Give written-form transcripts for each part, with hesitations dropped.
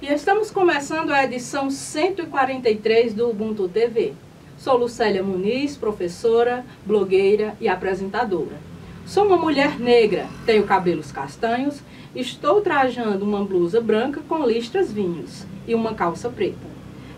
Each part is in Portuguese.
E estamos começando a edição 143 do Ubuntu TV. Sou Lucélia Muniz, professora, blogueira e apresentadora. Sou uma mulher negra, tenho cabelos castanhos, estou trajando uma blusa branca com listras vinhos e uma calça preta.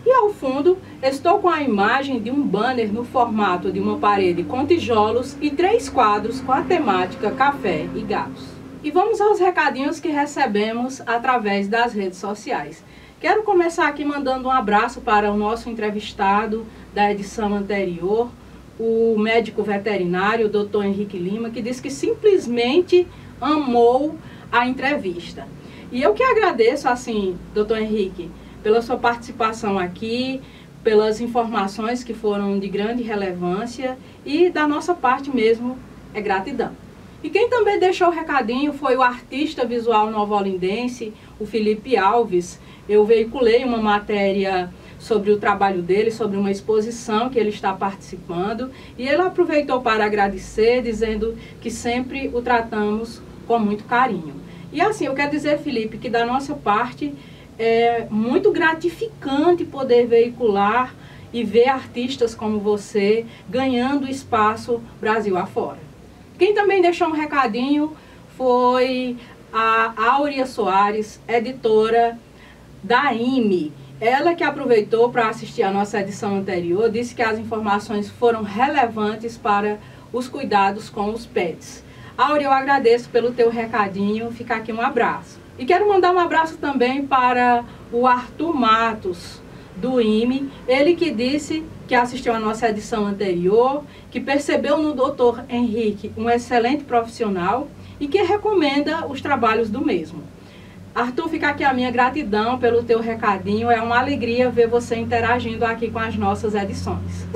E ao fundo, estou com a imagem de um banner no formato de uma parede com tijolos e 3 quadros com a temática café e gatos. E vamos aos recadinhos que recebemos através das redes sociais. Quero começar aqui mandando um abraço para o nosso entrevistado da edição anterior, o médico veterinário, Dr. Henrique Lima, que disse que simplesmente amou a entrevista. E eu que agradeço, assim, Dr. Henrique, pela sua participação aqui, pelas informações que foram de grande relevância e da nossa parte mesmo é gratidão. E quem também deixou o recadinho foi o artista visual novolindense, o Felipe Alves. Eu veiculei uma matéria sobre o trabalho dele, sobre uma exposição que ele está participando, e ele aproveitou para agradecer, dizendo que sempre o tratamos com muito carinho. E assim, eu quero dizer, Felipe, que da nossa parte é muito gratificante poder veicular e ver artistas como você ganhando espaço Brasil afora. Quem também deixou um recadinho foi a Áurea Soares, editora da IME. Ela que aproveitou para assistir a nossa edição anterior, disse que as informações foram relevantes para os cuidados com os pets. Áurea, eu agradeço pelo teu recadinho, fica aqui um abraço. E quero mandar um abraço também para o Arthur Matos, do IME, ele que disse que assistiu a nossa edição anterior, que percebeu no Dr. Henrique um excelente profissional e que recomenda os trabalhos do mesmo. Arthur, fica aqui a minha gratidão pelo teu recadinho, é uma alegria ver você interagindo aqui com as nossas edições.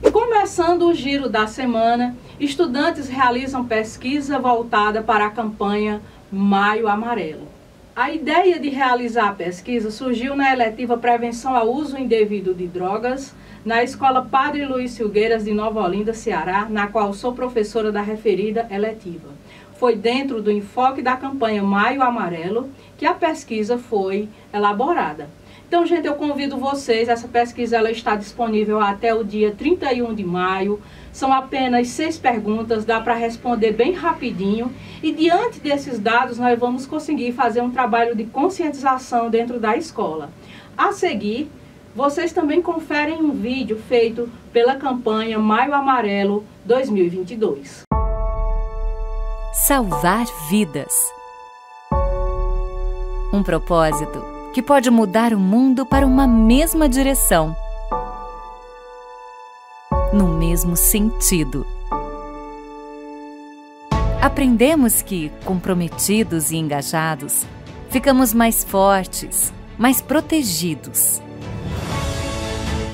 E começando o giro da semana, estudantes realizam pesquisa voltada para a campanha Maio Amarelo. A ideia de realizar a pesquisa surgiu na eletiva Prevenção ao Uso Indevido de Drogas, na Escola Padre Luiz Filgueiras de Nova Olinda, Ceará, na qual sou professora da referida eletiva. Foi dentro do enfoque da campanha Maio Amarelo que a pesquisa foi elaborada. Então, gente, eu convido vocês, essa pesquisa ela está disponível até o dia 31 de maio, são apenas 6 perguntas, dá para responder bem rapidinho e diante desses dados nós vamos conseguir fazer um trabalho de conscientização dentro da escola. A seguir, vocês também conferem um vídeo feito pela campanha Maio Amarelo 2022. Salvar vidas. Um propósito que pode mudar o mundo para uma mesma direção, no mesmo sentido. Aprendemos que, comprometidos e engajados, ficamos mais fortes, mais protegidos.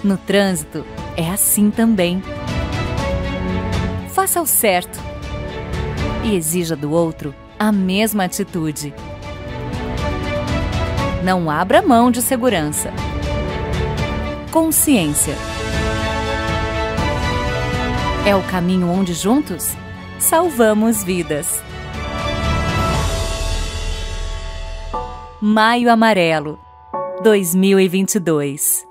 No trânsito, é assim também. Faça o certo e exija do outro a mesma atitude. Não abra mão de segurança. Consciência. É o caminho onde juntos salvamos vidas. Maio Amarelo 2022.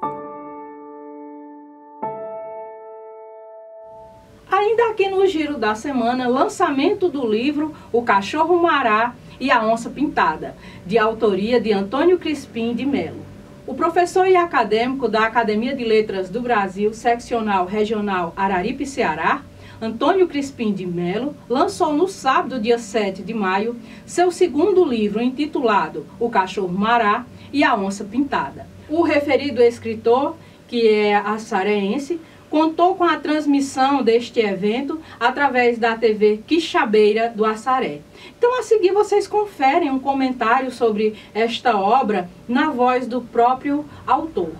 Ainda aqui no giro da semana, lançamento do livro O Cachorro Mará e a Onça Pintada, de autoria de Antônio Crispim de Melo. O professor e acadêmico da Academia de Letras do Brasil, seccional regional Araripe, Ceará, Antônio Crispim de Melo, lançou no sábado, dia 7 de maio, seu segundo livro intitulado O Cachorro Mará e a Onça Pintada. O referido escritor, que é açareense, contou com a transmissão deste evento através da TV Quixabeira do Assaré. Então, a seguir, vocês conferem um comentário sobre esta obra na voz do próprio autor.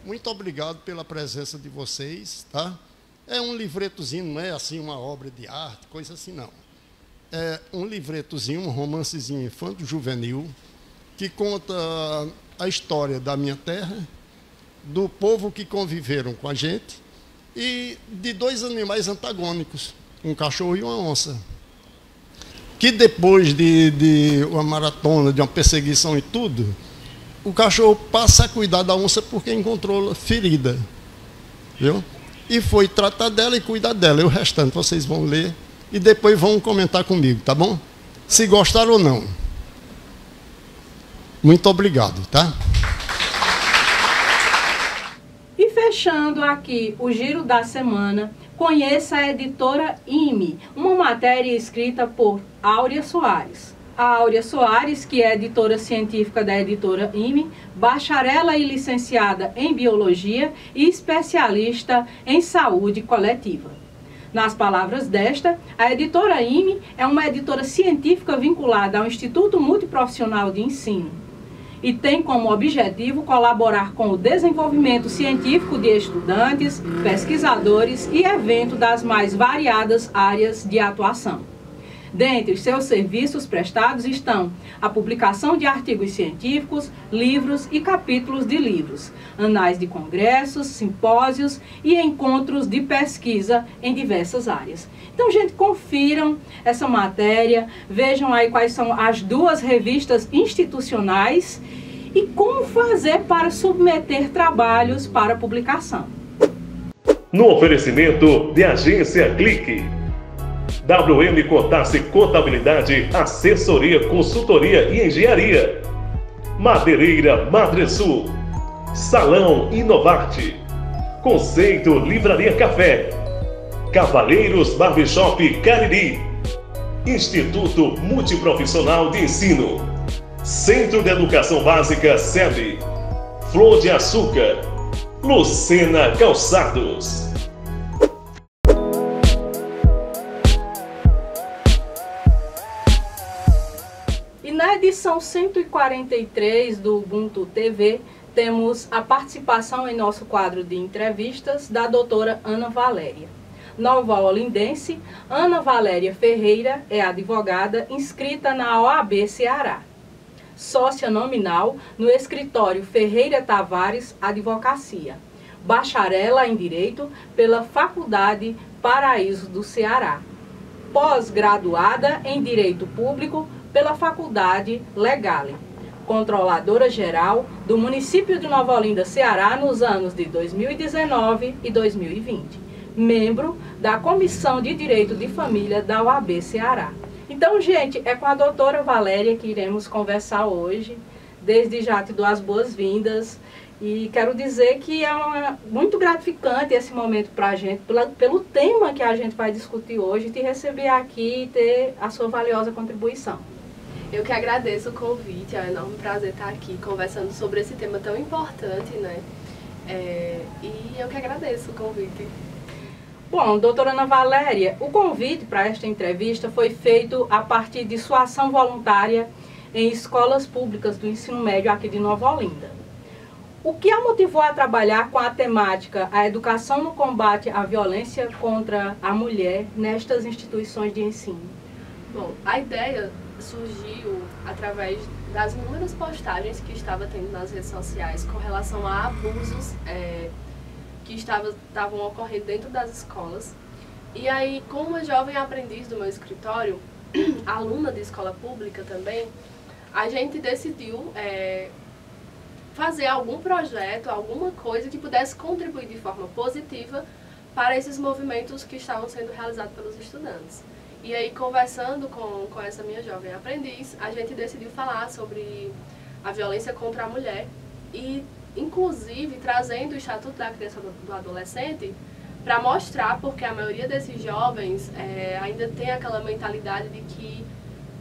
Muito obrigado pela presença de vocês, tá? É um livretozinho, não é assim uma obra de arte, coisa assim, não. É um livretozinho, um romancezinho infanto-juvenil, que conta a história da minha terra, do povo que conviveram com a gente e de 2 animais antagônicos, um cachorro e uma onça, que depois de uma maratona, de uma perseguição e tudo, o cachorro passa a cuidar da onça porque encontrou ferida, viu? E foi tratar dela e cuidar dela. E o restante vocês vão ler e depois vão comentar comigo, tá bom? Se gostaram ou não. Muito obrigado, tá? E fechando aqui o giro da semana, conheça a editora IME, uma matéria escrita por Áurea Soares. A Áurea Soares, que é editora científica da editora IME, bacharela e licenciada em Biologia e especialista em saúde coletiva. Nas palavras desta, a editora IME é uma editora científica vinculada ao Instituto Multiprofissional de Ensino e tem como objetivo colaborar com o desenvolvimento científico de estudantes, pesquisadores e eventos das mais variadas áreas de atuação. Dentre seus serviços prestados estão a publicação de artigos científicos, livros e capítulos de livros, anais de congressos, simpósios e encontros de pesquisa em diversas áreas. Então, gente, confiram essa matéria, vejam aí quais são as 2 revistas institucionais e como fazer para submeter trabalhos para publicação. No oferecimento de Agência Clique, WM Contasse Contabilidade, Assessoria, Consultoria e Engenharia, Madeireira Madresul, Salão Inovarte, Conceito Livraria Café, Cavaleiros Barbershop Cariri, Instituto Multiprofissional de Ensino, Centro de Educação Básica SEB, Flor de Açúcar, Lucena Calçados. E na edição 143 do Ubuntu TV, temos a participação em nosso quadro de entrevistas da doutora Ana Valéria. Nova-olindense, Ana Valéria Ferreira é advogada inscrita na OAB Ceará. Sócia nominal no escritório Ferreira Tavares Advocacia. Bacharela em Direito pela Faculdade Paraíso do Ceará. Pós-graduada em Direito Público pela Faculdade Legale. Controladora Geral do município de Nova Olinda, Ceará, nos anos de 2019 e 2020. Membro da Comissão de Direito de Família da OAB Ceará. Então, gente, é com a doutora Valéria que iremos conversar hoje. Desde já te dou as boas-vindas e quero dizer que é muito gratificante esse momento para a gente, pelo tema que a gente vai discutir hoje, te receber aqui e ter a sua valiosa contribuição. Eu que agradeço o convite, é um enorme prazer estar aqui conversando sobre esse tema tão importante, né? E eu que agradeço o convite. Bom, doutora Ana Valéria, o convite para esta entrevista foi feito a partir de sua ação voluntária em escolas públicas do ensino médio aqui de Nova Olinda. O que a motivou a trabalhar com a temática a educação no combate à violência contra a mulher nestas instituições de ensino? Bom, a ideia surgiu através das inúmeras postagens que estava tendo nas redes sociais com relação a abusos que estavam ocorrendo dentro das escolas. E aí, como uma jovem aprendiz do meu escritório, aluna de escola pública também, a gente decidiu fazer algum projeto, alguma coisa que pudesse contribuir de forma positiva para esses movimentos que estavam sendo realizados pelos estudantes. E aí, conversando com essa minha jovem aprendiz, a gente decidiu falar sobre a violência contra a mulher e, inclusive, trazendo o Estatuto da Criança e do Adolescente para mostrar, porque a maioria desses jovens ainda tem aquela mentalidade de que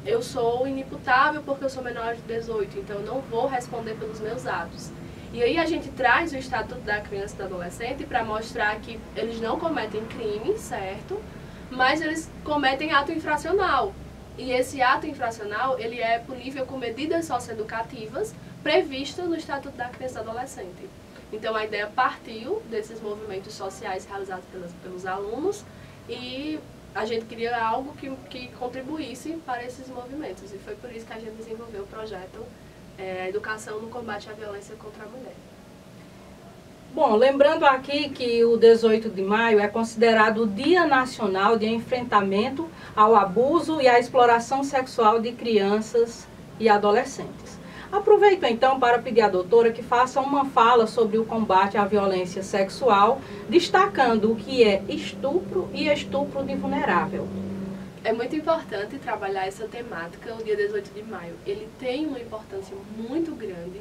eu sou inimputável porque eu sou menor de 18, então eu não vou responder pelos meus atos. E aí a gente traz o Estatuto da Criança e do Adolescente para mostrar que eles não cometem crime, certo? Mas eles cometem ato infracional. E esse ato infracional, ele é punível com medidas socioeducativas previstas no Estatuto da Criança e do Adolescente. Então a ideia partiu desses movimentos sociais realizados pelos alunos e a gente queria algo que contribuísse para esses movimentos. E foi por isso que a gente desenvolveu o projeto Educação no Combate à Violência contra a Mulher. Bom, lembrando aqui que o 18 de maio é considerado o Dia Nacional de Enfrentamento ao Abuso e à Exploração Sexual de Crianças e Adolescentes. Aproveito então para pedir à doutora que faça uma fala sobre o combate à violência sexual, destacando o que é estupro e estupro de vulnerável. É muito importante trabalhar essa temática o dia 18 de maio. Ele tem uma importância muito grande,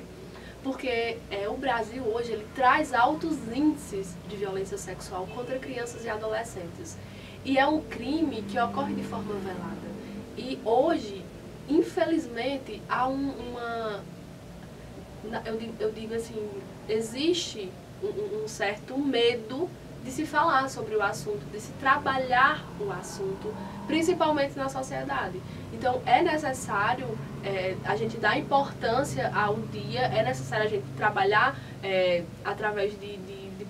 porque o Brasil hoje ele traz altos índices de violência sexual contra crianças e adolescentes. E é um crime que ocorre de forma velada. E hoje, infelizmente, há eu digo assim, existe um certo medo de se falar sobre o assunto, de se trabalhar o assunto, principalmente na sociedade. Então, é necessário a gente dar importância ao dia, é necessário a gente trabalhar através de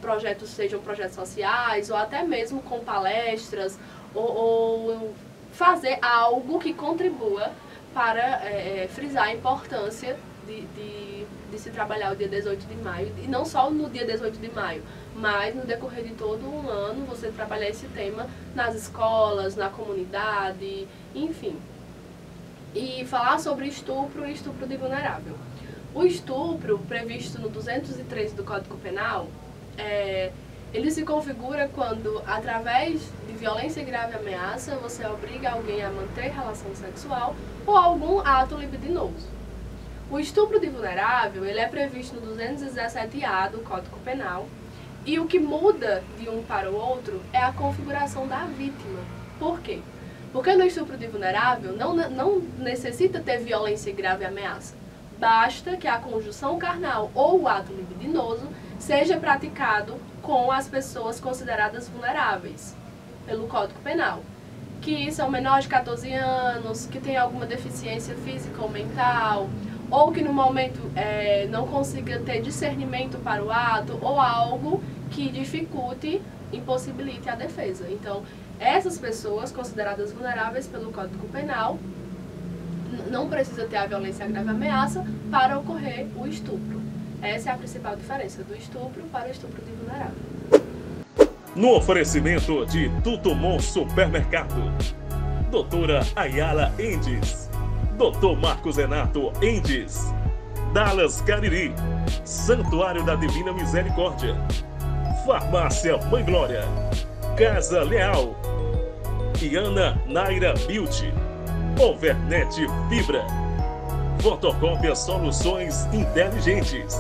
projetos, sejam projetos sociais, ou até mesmo com palestras, ou fazer algo que contribua para frisar a importância de se trabalhar o dia 18 de maio, e não só no dia 18 de maio, mas no decorrer de todo um ano, você trabalhar esse tema nas escolas, na comunidade, enfim. E falar sobre estupro e estupro de vulnerável. O estupro, previsto no 203 do Código Penal, ele se configura quando, através de violência e grave ameaça, você obriga alguém a manter relação sexual ou algum ato libidinoso. O estupro de vulnerável, ele é previsto no 217A do Código Penal, e o que muda de um para o outro é a configuração da vítima. Por quê? Porque no estupro de vulnerável não necessita ter violência e grave ameaça. Basta que a conjunção carnal ou o ato libidinoso seja praticado com as pessoas consideradas vulneráveis pelo Código Penal, que são menores de 14 anos, que têm alguma deficiência física ou mental, ou que no momento não consiga ter discernimento para o ato, ou algo que dificulte, impossibilite a defesa. Então, essas pessoas consideradas vulneráveis pelo Código Penal não precisa ter a violência e a grave ameaça para ocorrer o estupro. Essa é a principal diferença do estupro para o estupro de vulnerável. No oferecimento de Tutumon Supermercado, Doutora Ayala Endes, Dr. Marcos Renato Endes, Dallas Cariri, Santuário da Divina Misericórdia, Farmácia Mãe Glória, Casa Leal, Iana Naira Beauty, Overnet Fibra, Fotocópia Soluções Inteligentes.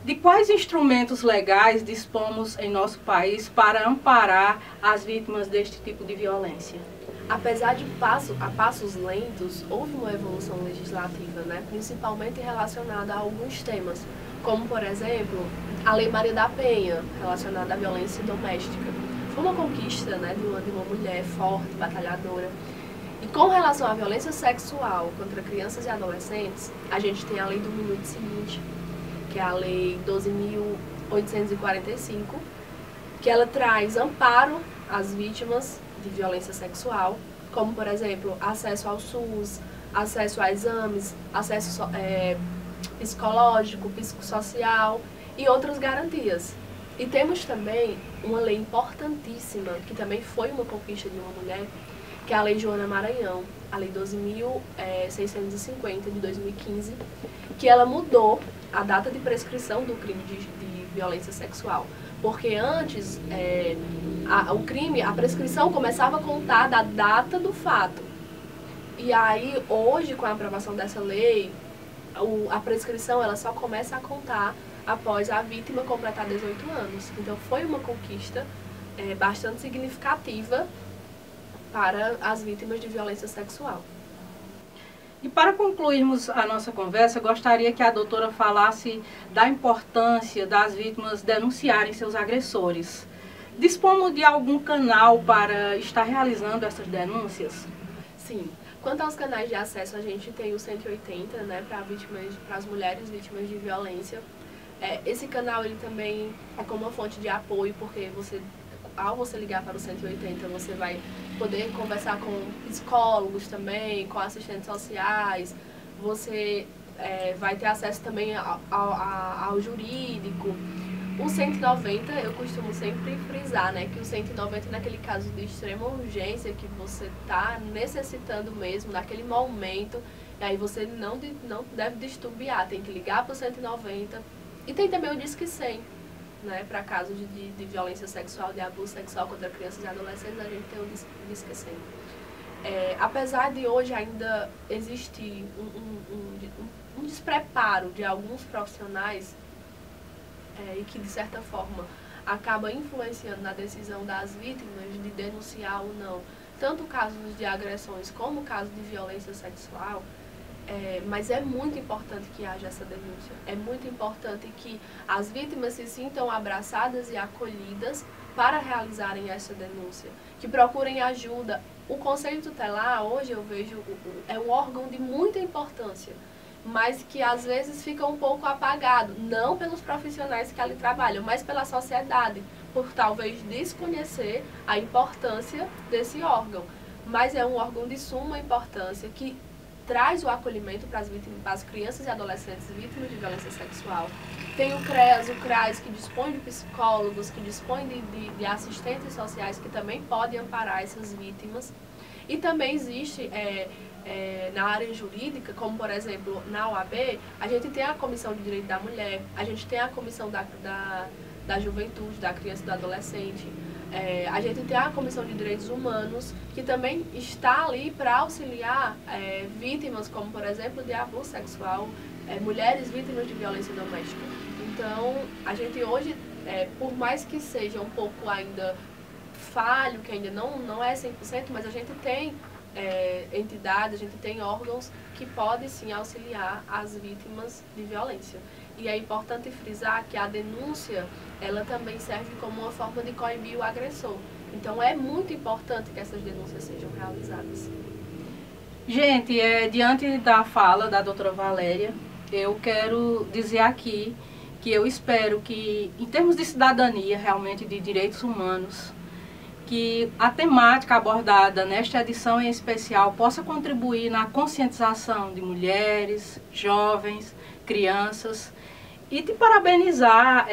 De quais instrumentos legais dispomos em nosso país para amparar as vítimas deste tipo de violência? Apesar de a passos lentos, houve uma evolução legislativa, principalmente relacionada a alguns temas, como, por exemplo, a Lei Maria da Penha, relacionada à violência doméstica. Foi uma conquista de uma mulher forte, batalhadora. E com relação à violência sexual contra crianças e adolescentes, a gente tem a Lei do Minuto Seguinte, que é a Lei 12.845, que ela traz amparo às vítimas de violência sexual, como, por exemplo, acesso ao SUS, acesso a exames, acesso psicológico, psicossocial e outras garantias. E temos também uma lei importantíssima, que também foi uma conquista de uma mulher, que é a Lei Joana Maranhão, a Lei 12.650 de 2015, que ela mudou a data de prescrição do crime de violência sexual. Porque antes, a prescrição começava a contar da data do fato. E aí, hoje, com a aprovação dessa lei, a prescrição ela só começa a contar após a vítima completar 18 anos. Então, foi uma conquista bastante significativa para as vítimas de violência sexual. E para concluirmos a nossa conversa, gostaria que a doutora falasse da importância das vítimas denunciarem seus agressores. Dispomos de algum canal para estar realizando essas denúncias? Sim. Quanto aos canais de acesso, a gente tem o 180, para as mulheres vítimas de violência. Esse canal ele também é como uma fonte de apoio, porque ao você ligar para o 180, você vai poder conversar com psicólogos também, com assistentes sociais, você vai ter acesso também ao jurídico, O 190, eu costumo sempre frisar, né, que o 190 naquele caso de extrema urgência, que você está necessitando mesmo, naquele momento, e aí você não deve titubear, tem que ligar para o 190. E tem também o Disque 100, né, para casos de violência sexual, de abuso sexual contra crianças e adolescentes, a gente tem o Disque 100. Apesar de hoje ainda existir um despreparo de alguns profissionais, e que, de certa forma, acaba influenciando na decisão das vítimas de denunciar ou não, tanto casos de agressões como casos de violência sexual, mas é muito importante que haja essa denúncia. É muito importante que as vítimas se sintam abraçadas e acolhidas para realizarem essa denúncia, que procurem ajuda. O Conselho Tutelar, hoje eu vejo, é um órgão de muita importância, mas que às vezes fica um pouco apagado, não pelos profissionais que ali trabalham, mas pela sociedade, por talvez desconhecer a importância desse órgão. Mas é um órgão de suma importância que traz o acolhimento para as crianças e adolescentes vítimas de violência sexual. Tem o CREAS, o CRAS, que dispõe de psicólogos, que dispõe de assistentes sociais que também podem amparar essas vítimas. E também existe, na área jurídica, como por exemplo na OAB, a gente tem a Comissão de Direito da Mulher, a gente tem a Comissão da Juventude, da Criança e do Adolescente, a gente tem a Comissão de Direitos Humanos, que também está ali para auxiliar vítimas, como por exemplo de abuso sexual, mulheres vítimas de violência doméstica. Então, a gente hoje, por mais que seja um pouco ainda falho, que ainda não é 100%, mas a gente tem entidades, a gente tem órgãos que podem sim auxiliar as vítimas de violência. E é importante frisar que a denúncia, ela também serve como uma forma de coibir o agressor. Então é muito importante que essas denúncias sejam realizadas. Gente, diante da fala da doutora Valéria, eu quero dizer aqui que eu espero que, em termos de cidadania, realmente de direitos humanos, que a temática abordada nesta edição em especial possa contribuir na conscientização de mulheres, jovens, crianças. E te parabenizar,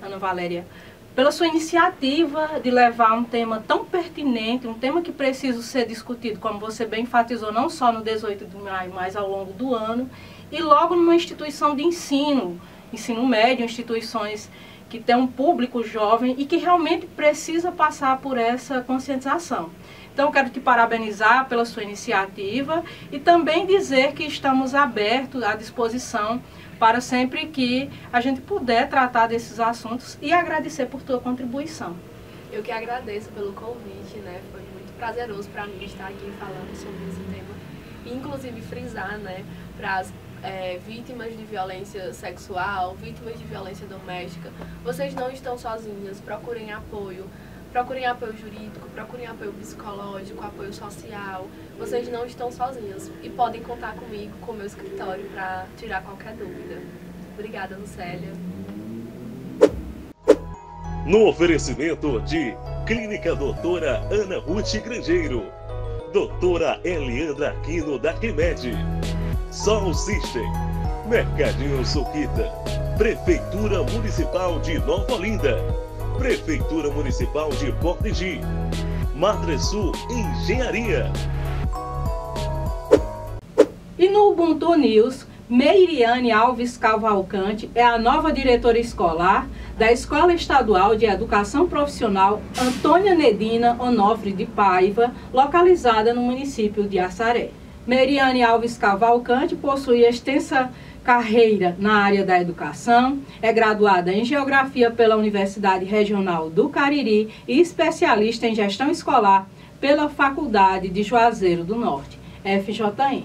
Ana Valéria, pela sua iniciativa de levar um tema tão pertinente, um tema que precisa ser discutido, como você bem enfatizou, não só no 18 de maio, mas ao longo do ano, e logo numa instituição de ensino médio, instituições que tem um público jovem e que realmente precisa passar por essa conscientização. Então, eu quero te parabenizar pela sua iniciativa e também dizer que estamos abertos à disposição para sempre que a gente puder tratar desses assuntos e agradecer por tua contribuição. Eu que agradeço pelo convite, né? Foi muito prazeroso para mim estar aqui falando sobre esse tema. E, inclusive, frisar, né, para as vítimas de violência sexual, vítimas de violência doméstica, vocês não estão sozinhas, procurem apoio jurídico, procurem apoio psicológico, apoio social, vocês não estão sozinhas e podem contar comigo, com o meu escritório, para tirar qualquer dúvida. Obrigada, Lucélia. No oferecimento de Clínica Doutora Ana Ruth Grangeiro, Doutora Eliandra Aquino da Quimed, Sol System, Mercadinho Suquita, Prefeitura Municipal de Nova Olinda, Prefeitura Municipal de Portigi, Madresul Engenharia. E no Ubuntu News, Meiriane Alves Cavalcante é a nova diretora escolar da Escola Estadual de Educação Profissional Antônia Nedina Onofre de Paiva, localizada no município de Assaré. Meiriane Alves Cavalcante possui extensa carreira na área da educação, é graduada em Geografia pela Universidade Regional do Cariri e especialista em Gestão Escolar pela Faculdade de Juazeiro do Norte, FJN.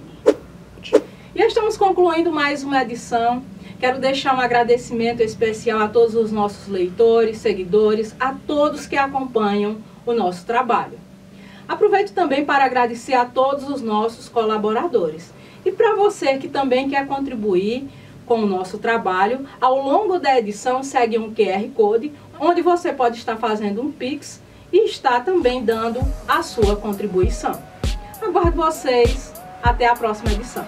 E estamos concluindo mais uma edição. Quero deixar um agradecimento especial a todos os nossos leitores, seguidores, a todos que acompanham o nosso trabalho. Aproveito também para agradecer a todos os nossos colaboradores. E para você que também quer contribuir com o nosso trabalho, ao longo da edição segue um QR Code, onde você pode estar fazendo um Pix e está também dando a sua contribuição. Aguardo vocês. Até a próxima edição.